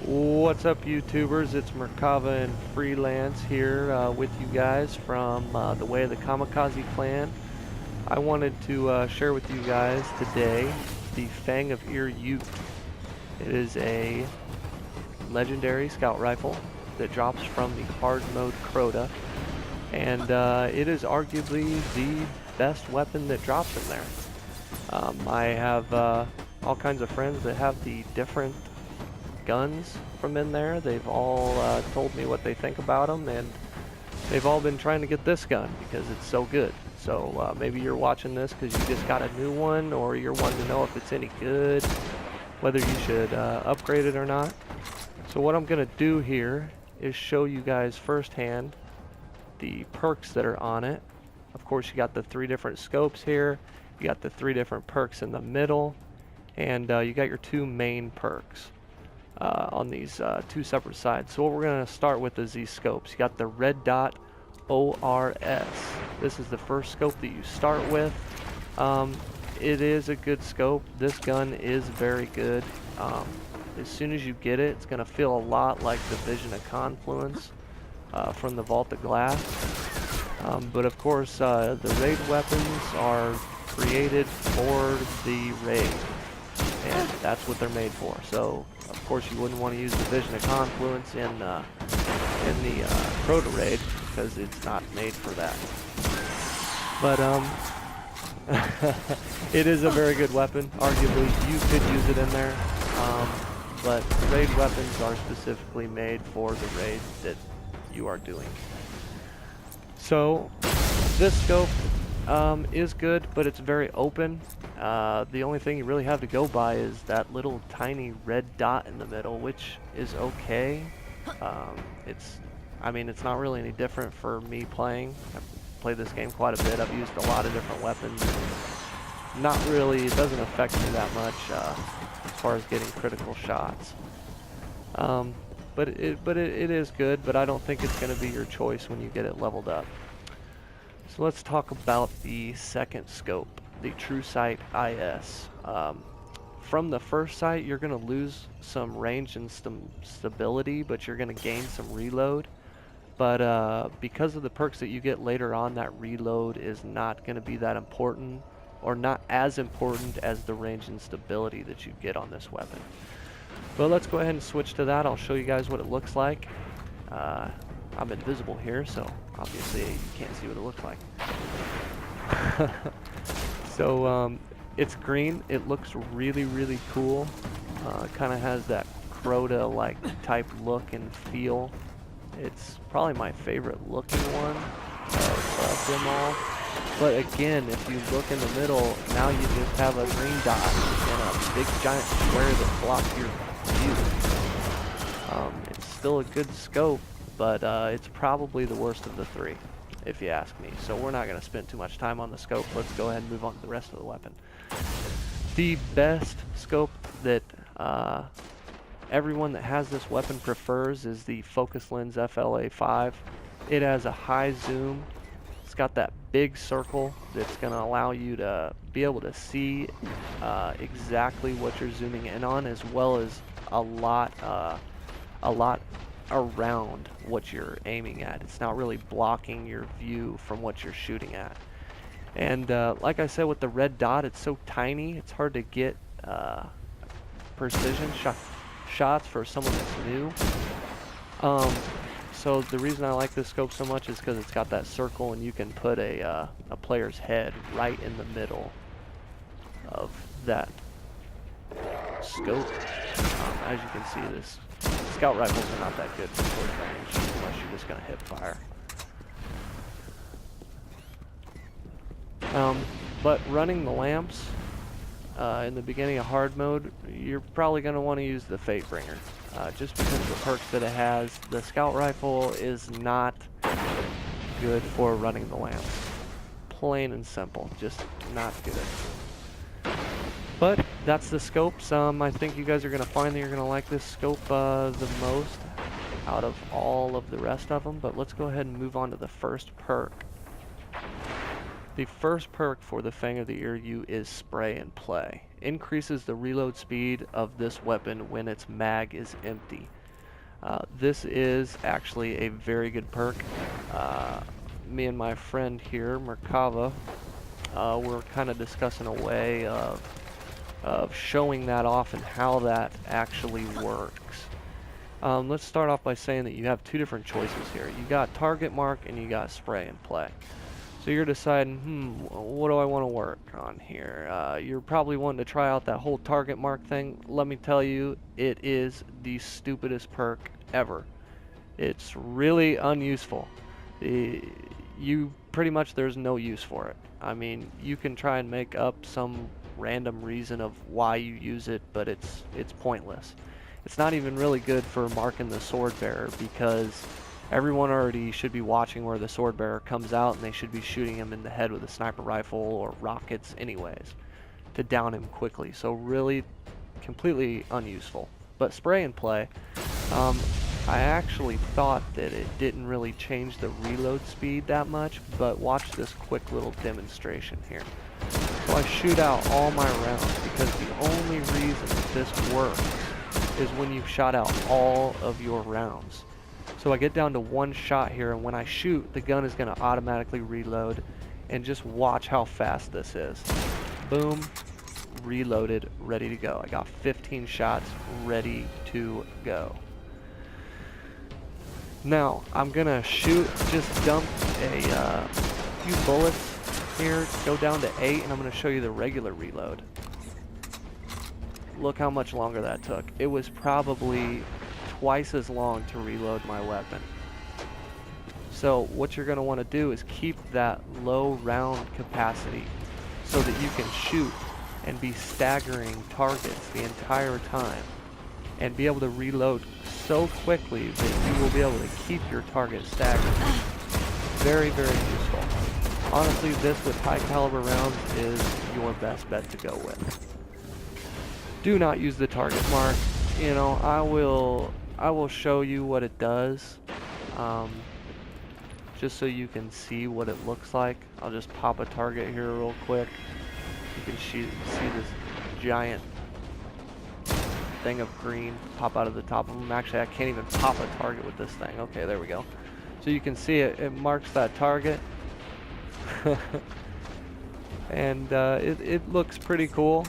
What's up, YouTubers? It's Merkava and Freelance here with you guys from the Way of the Kamikaze clan. I wanted to share with you guys today the Fang of Ir Yut. It is a legendary scout rifle that drops from the hard mode Crota, and it is arguably the best weapon that drops in there. I have all kinds of friends that have the different guns from in there. They've all told me what they think about them, and they've all been trying to get this gun because it's so good. So maybe you're watching this because you just got a new one, or you're wanting to know if it's any good, whether you should upgrade it or not. So what I'm going to do here is show you guys firsthand the perks that are on it. Of course, you got the 3 different scopes here, you got the 3 different perks in the middle, and you got your 2 main perks on these 2 separate sides. So what we're going to start with is these scopes. You got the red dot ORS. This is the first scope that you start with. It is a good scope. This gun is very good. As soon as you get it, it's going to feel a lot like the Vision of Confluence from the Vault of Glass. But of course, the raid weapons are created for the raid, and that's what they're made for. So of course you wouldn't want to use the Vision of Confluence in the Crota raid because it's not made for that. But it is a very good weapon. Arguably you could use it in there, but raid weapons are specifically made for the raid that you are doing. So this scope is good, but it's very open. The only thing you really have to go by is that little tiny red dot in the middle, which is okay. It's not really any different for me playing. I've played this game quite a bit. I've used a lot of different weapons. Not really, it doesn't affect me that much as far as getting critical shots. But it is good, but I don't think it's going to be your choice when you get it leveled up. So let's talk about the second scope, the True Sight IS. From the first sight, you're going to lose some range and stability, but you're going to gain some reload. But because of the perks that you get later on, that reload is not going to be that important, or not as important as the range and stability that you get on this weapon. But let's go ahead and switch to that. I'll show you guys what it looks like. I'm invisible here, so obviously you can't see what it looks like. So it's green. It looks really, really cool. It kind of has that Crota-like type look and feel. It's probably my favorite looking one of them all. But again, if you look in the middle, now you just have a green dot and a big giant square that blocks your view. It's still a good scope, but it's probably the worst of the 3, if you ask me. So we're not going to spend too much time on the scope. Let's go ahead and move on to the rest of the weapon. The best scope that everyone that has this weapon prefers is the Focus Lens FLA5. It has a high zoom. It's got that big circle that's going to allow you to be able to see exactly what you're zooming in on, as well as a lot around what you're aiming at. It's not really blocking your view from what you're shooting at. And like I said, with the red dot, it's so tiny, it's hard to get precision shots for someone that's new. So the reason I like this scope so much is because it's got that circle, and you can put a player's head right in the middle of that scope. As you can see, this scout rifles are not that good for short range unless you're just going to hip fire. But running the lamps in the beginning of hard mode, you're probably going to want to use the Fatebringer. Just because of the perks that it has. The scout rifle is not good for running the lamps. Plain and simple, just not good. But that's the scopes. I think you guys are going to find that you're going to like this scope the most out of all of the rest of them. But let's go ahead and move on to the first perk. The first perk for the Fang of the Ir Yut is Spray and Play. Increases the reload speed of this weapon when its mag is empty. This is actually a very good perk. Me and my friend here, Merkava, we're kind of discussing a way of showing that off and how that actually works. Let's start off by saying that you have two different choices here. You got target mark and you got spray and play. So you're deciding, what do I want to work on here? You're probably wanting to try out that whole target mark thing. Let me tell you, it is the stupidest perk ever. It's really unuseful. You pretty much, there's no use for it. I mean, you can try and make up some random reason of why you use it, but it's pointless. It's not even really good for marking the sword bearer, because everyone already should be watching where the sword bearer comes out, and they should be shooting him in the head with a sniper rifle or rockets anyways to down him quickly. So really completely unuseful. But spray and play, I actually thought that it didn't really change the reload speed that much, but watch this quick little demonstration here. So I shoot out all my rounds, because the only reason that this works is when you've shot out all of your rounds. So I get down to one shot here, and when I shoot, the gun is going to automatically reload, and just watch how fast this is. Boom, reloaded, ready to go. I got 15 shots ready to go. Now, I'm going to shoot, just dump a few bullets here, go down to 8, and I'm going to show you the regular reload. Look how much longer that took. It was probably twice as long to reload my weapon. So what you're going to want to do is keep that low round capacity so that you can shoot and be staggering targets the entire time, and be able to reload so quickly that you will be able to keep your target staggered. Very, very useful. Honestly, this with high caliber rounds is your best bet to go with. Do not use the target mark. You know, I will show you what it does, just so you can see what it looks like. I'll just pop a target here real quick. You can see this giant thing of green pop out of the top of them. Actually, I can't even pop a target with this thing. Okay, there we go. So you can see it marks that target. And it looks pretty cool.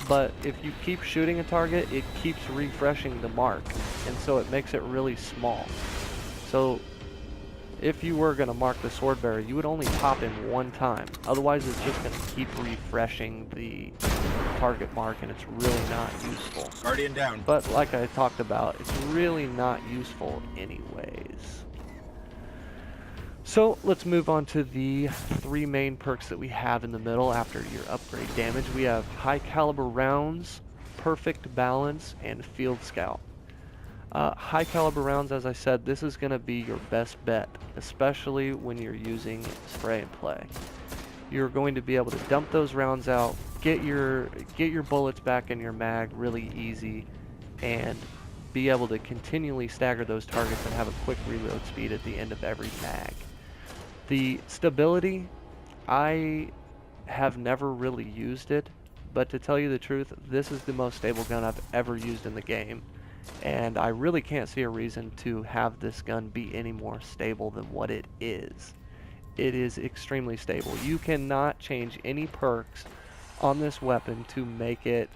But if you keep shooting a target, it keeps refreshing the mark, and so it makes it really small. So if you were going to mark the sword bearer, you would only pop him one time. Otherwise, it's just going to keep refreshing the target mark, and it's really not useful. Guardian down. But like I talked about, it's really not useful anyways. So let's move on to the three main perks that we have in the middle after your upgrade damage. We have high caliber rounds, perfect balance, and field scout. High caliber rounds, as I said, this is going to be your best bet, especially when you're using spray and play. You're going to be able to dump those rounds out, get your bullets back in your mag really easy, and be able to continually stagger those targets and have a quick reload speed at the end of every mag. The stability, I have never really used it, but to tell you the truth, this is the most stable gun I've ever used in the game, and I really can't see a reason to have this gun be any more stable than what it is. It is extremely stable. You cannot change any perks on this weapon to make it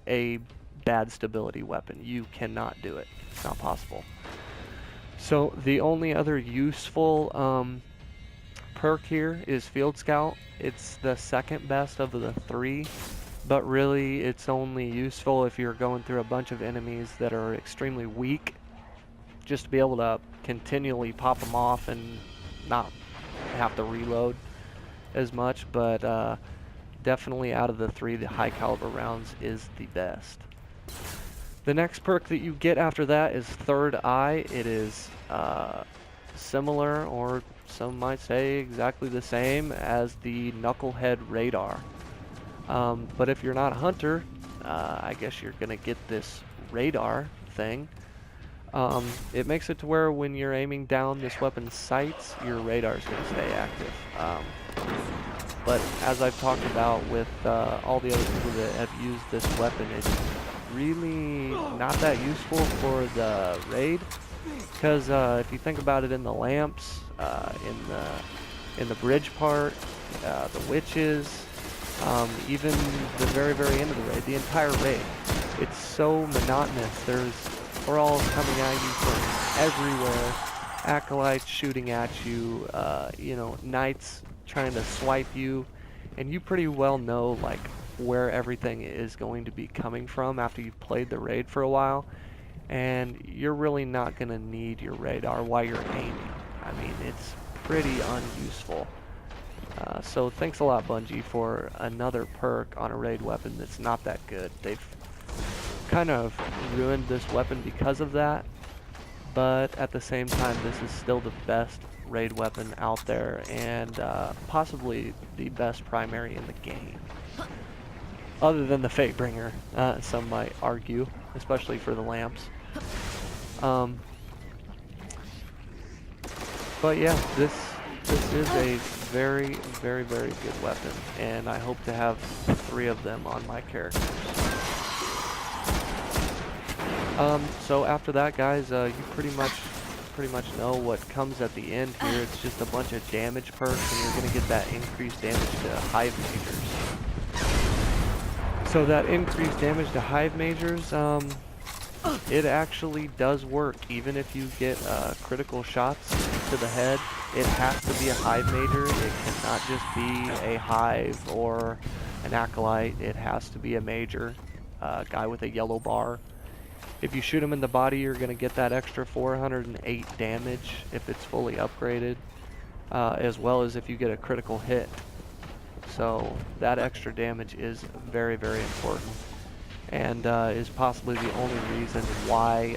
a bad stability weapon. You cannot do it. It's not possible. So the only other useful perk here is Field Scout. It's the second best of the three, but really it's only useful if you're going through a bunch of enemies that are extremely weak, just to be able to continually pop them off and not have to reload as much. But definitely out of the three, the high caliber rounds is the best. The next perk that you get after that is Third Eye. It is similar, or some might say exactly the same as the Knucklehead Radar. But if you're not a hunter, I guess you're going to get this radar thing. It makes it to where when you're aiming down this weapon's sights, your radar is going to stay active. but as I've talked about with all the other people that have used this weapon, it's really not that useful for the raid, because if you think about it, in the lamps, in the bridge part, the witches, even the very end of the raid, the entire raid, it's so monotonous. There's thralls coming at you from everywhere, acolytes shooting at you, you know, knights trying to swipe you, and you pretty well know like where everything is going to be coming from after you've played the raid for a while, and you're really not going to need your radar while you're aiming. I mean, it's pretty unuseful. So thanks a lot, Bungie, for another perk on a raid weapon that's not that good. They've kind of ruined this weapon because of that, but at the same time, this is still the best raid weapon out there, and possibly the best primary in the game. Other than the Fatebringer, some might argue, especially for the lamps. But yeah, this is a very good weapon, and I hope to have 3 of them on my characters. So after that, guys, you pretty much know what comes at the end here. It's just a bunch of damage perks, and you're gonna get that increased damage to hive majors. So that increased damage to hive majors, it actually does work. Even if you get critical shots to the head, it has to be a hive major. It cannot just be a hive or an acolyte. It has to be a major, guy with a yellow bar. If you shoot him in the body, you're going to get that extra 408 damage if it's fully upgraded, as well as if you get a critical hit. So that extra damage is very important, and is possibly the only reason why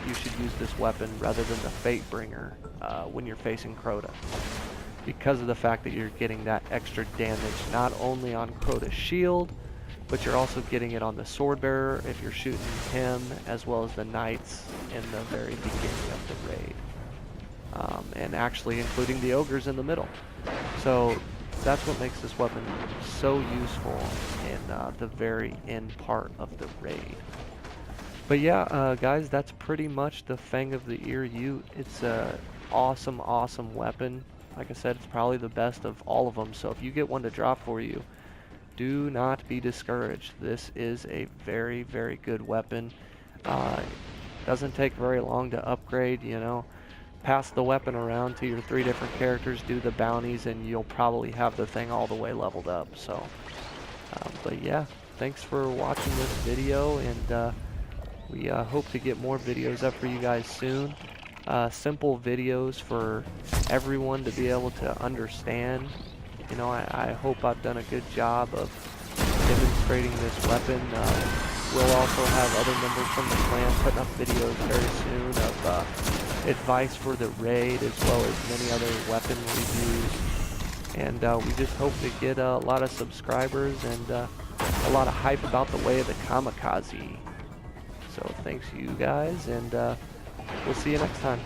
you should use this weapon rather than the Fatebringer when you're facing Crota. Because of the fact that you're getting that extra damage not only on Crota's shield, but you're also getting it on the Swordbearer if you're shooting him, as well as the Knights in the very beginning of the raid. And actually including the Ogres in the middle. So that's what makes this weapon so useful in the very end part of the raid. But yeah, guys, that's pretty much the Fang of the Ir Yut. It's a awesome weapon. Like I said, it's probably the best of all of them. So if you get one to drop for you, do not be discouraged. This is a very good weapon. Doesn't take very long to upgrade, you know. Pass the weapon around to your 3 different characters, do the bounties, and you'll probably have the thing all the way leveled up. So, but yeah, thanks for watching this video, and we hope to get more videos up for you guys soon. Simple videos for everyone to be able to understand. You know, I hope I've done a good job of demonstrating this weapon. We'll also have other members from the clan putting up videos very soon of advice for the raid, as well as many other weapon reviews. And we just hope to get a lot of subscribers and a lot of hype about the way of the Kamikaze. So thanks you guys, and we'll see you next time.